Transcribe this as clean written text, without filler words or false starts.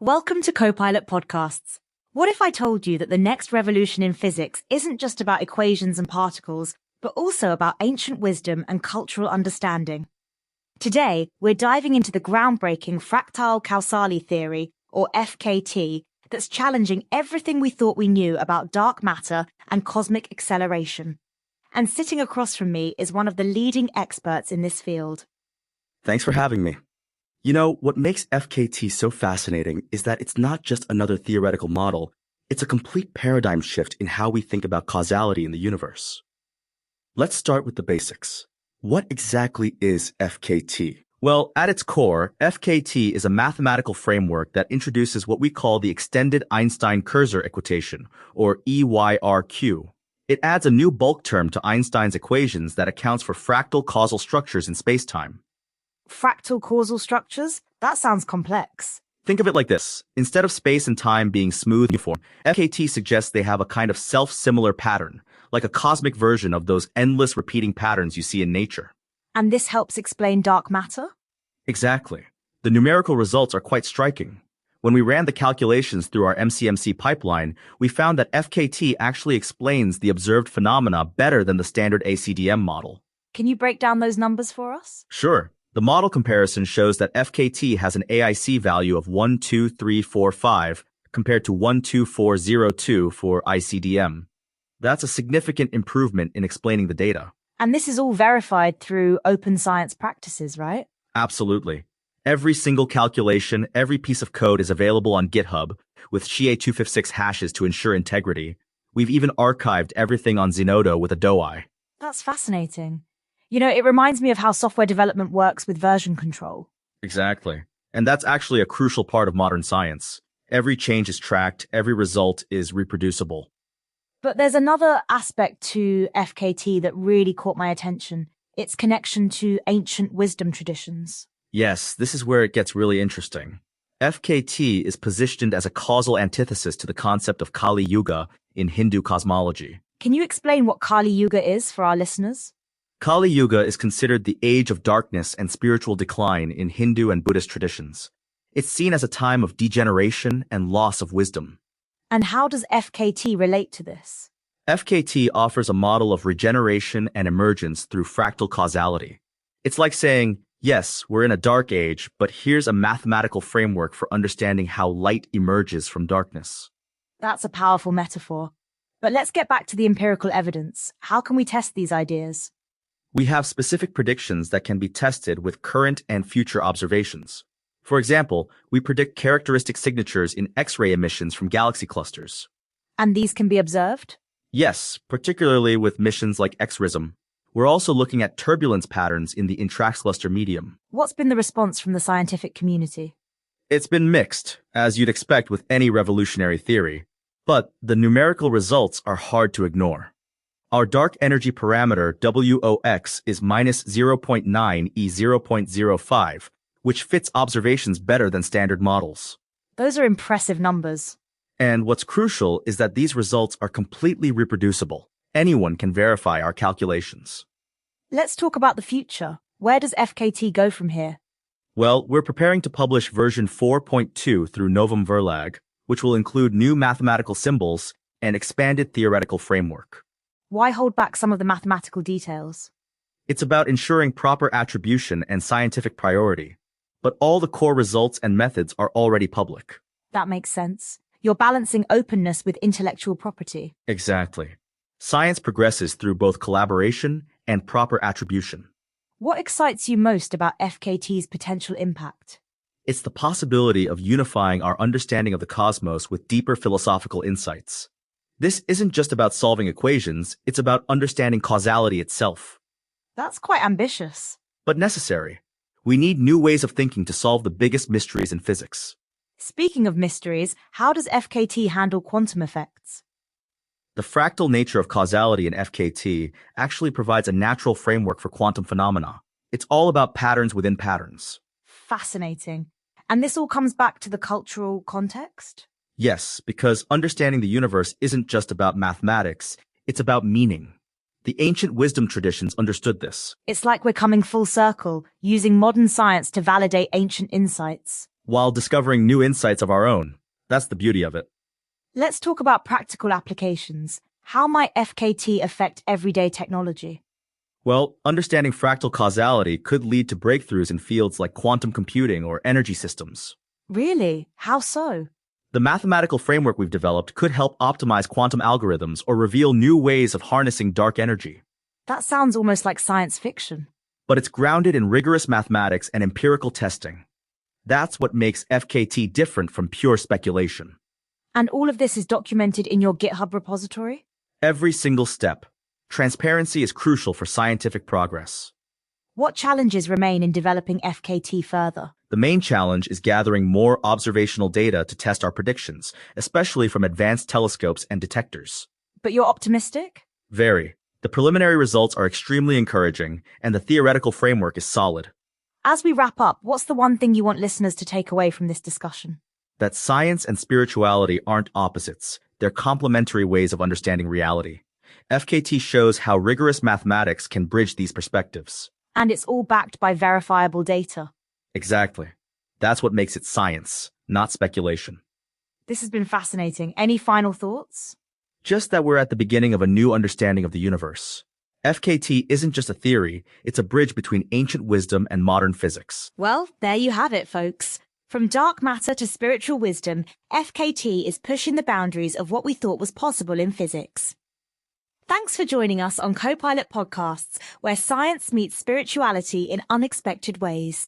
Welcome to Copilot Podcasts. What if I told you that the next revolution in physics isn't just about equations and particles, but also about ancient wisdom and cultural understanding? Today, we're diving into the groundbreaking Fractal-Kausale theory, or FKT, that's challenging everything we thought we knew about dark matter and cosmic acceleration. And sitting across from me is one of the leading experts in this field. Thanks for having me. You know, what makes FKT so fascinating is that it's not just another theoretical model, it's a complete paradigm shift in how we think about causality in the universe. Let's start with the basics. What exactly is FKT? Well, at its core, FKT is a mathematical framework that introduces what we call the extended Einstein-Kurzer Equation, or EYRQ. It adds a new bulk term to Einstein's equations that accounts for fractal causal structures in spacetime. Fractal causal structures? That sounds complex. Think of it like this. Instead of space and time being smooth and uniform, FKT suggests they have a kind of self-similar pattern, like a cosmic version of those endless repeating patterns you see in nature. And this helps explain dark matter? Exactly. The numerical results are quite striking. When we ran the calculations through our MCMC pipeline, we found that FKT actually explains the observed phenomena better than the standard ACDM model. Can you break down those numbers for us? Sure. The model comparison shows that FKT has an AIC value of 12345 compared to 12402 for ICDM. That's a significant improvement in explaining the data. And this is all verified through open science practices, right? Absolutely. Every single calculation, every piece of code is available on GitHub with SHA-256 hashes to ensure integrity. We've even archived everything on Zenodo with a DOI. That's fascinating. You know, it reminds me of how software development works with version control. Exactly. And that's actually a crucial part of modern science. Every change is tracked, every result is reproducible. But there's another aspect to FKT that really caught my attention. Its connection to ancient wisdom traditions. Yes, this is where it gets really interesting. FKT is positioned as a causal antithesis to the concept of Kali Yuga in Hindu cosmology. Can you explain what Kali Yuga is for our listeners? Kali Yuga is considered the age of darkness and spiritual decline in Hindu and Buddhist traditions. It's seen as a time of degeneration and loss of wisdom. And how does FKT relate to this? FKT offers a model of regeneration and emergence through fractal causality. It's like saying, yes, we're in a dark age, but here's a mathematical framework for understanding how light emerges from darkness. That's a powerful metaphor. But let's get back to the empirical evidence. How can we test these ideas? We have specific predictions that can be tested with current and future observations. For example, we predict characteristic signatures in X-ray emissions from galaxy clusters. And these can be observed? Yes, particularly with missions like XRISM. We're also looking at turbulence patterns in the intracluster medium. What's been the response from the scientific community? It's been mixed, as you'd expect with any revolutionary theory. But the numerical results are hard to ignore. Our dark energy parameter WOX is minus 0.9 E 0.05, which fits observations better than standard models. Those are impressive numbers. And what's crucial is that these results are completely reproducible. Anyone can verify our calculations. Let's talk about the future. Where does FKT go from here? Well, we're preparing to publish version 4.2 through Novum Verlag, which will include new mathematical symbols and expanded theoretical framework. Why hold back some of the mathematical details? It's about ensuring proper attribution and scientific priority. But all the core results and methods are already public. That makes sense. You're balancing openness with intellectual property. Exactly. Science progresses through both collaboration and proper attribution. What excites you most about FKT's potential impact? It's the possibility of unifying our understanding of the cosmos with deeper philosophical insights. This isn't just about solving equations, it's about understanding causality itself. That's quite ambitious. But necessary. We need new ways of thinking to solve the biggest mysteries in physics. Speaking of mysteries, how does FKT handle quantum effects? The fractal nature of causality in FKT actually provides a natural framework for quantum phenomena. It's all about patterns within patterns. Fascinating. And this all comes back to the cultural context? Yes, because understanding the universe isn't just about mathematics, it's about meaning. The ancient wisdom traditions understood this. It's like we're coming full circle, using modern science to validate ancient insights. while discovering new insights of our own. That's the beauty of it. Let's talk about practical applications. How might FKT affect everyday technology? Well, understanding fractal causality could lead to breakthroughs in fields like quantum computing or energy systems. Really? How so? The mathematical framework we've developed could help optimize quantum algorithms or reveal new ways of harnessing dark energy. That sounds almost like science fiction. But it's grounded in rigorous mathematics and empirical testing. That's what makes FKT different from pure speculation. And all of this is documented in your GitHub repository? Every single step. Transparency is crucial for scientific progress. What challenges remain in developing FKT further? The main challenge is gathering more observational data to test our predictions, especially from advanced telescopes and detectors. But you're optimistic? Very. The preliminary results are extremely encouraging, and the theoretical framework is solid. As we wrap up, what's the one thing you want listeners to take away from this discussion? That science and spirituality aren't opposites. They're complementary ways of understanding reality. FKT shows how rigorous mathematics can bridge these perspectives. And it's all backed by verifiable data. Exactly. That's what makes it science, not speculation. This has been fascinating. Any final thoughts? Just that we're at the beginning of a new understanding of the universe. FKT isn't just a theory, it's a bridge between ancient wisdom and modern physics. Well, there you have it, folks. From dark matter to spiritual wisdom, FKT is pushing the boundaries of what we thought was possible in physics. Thanks for joining us on Copilot Podcasts, where science meets spirituality in unexpected ways.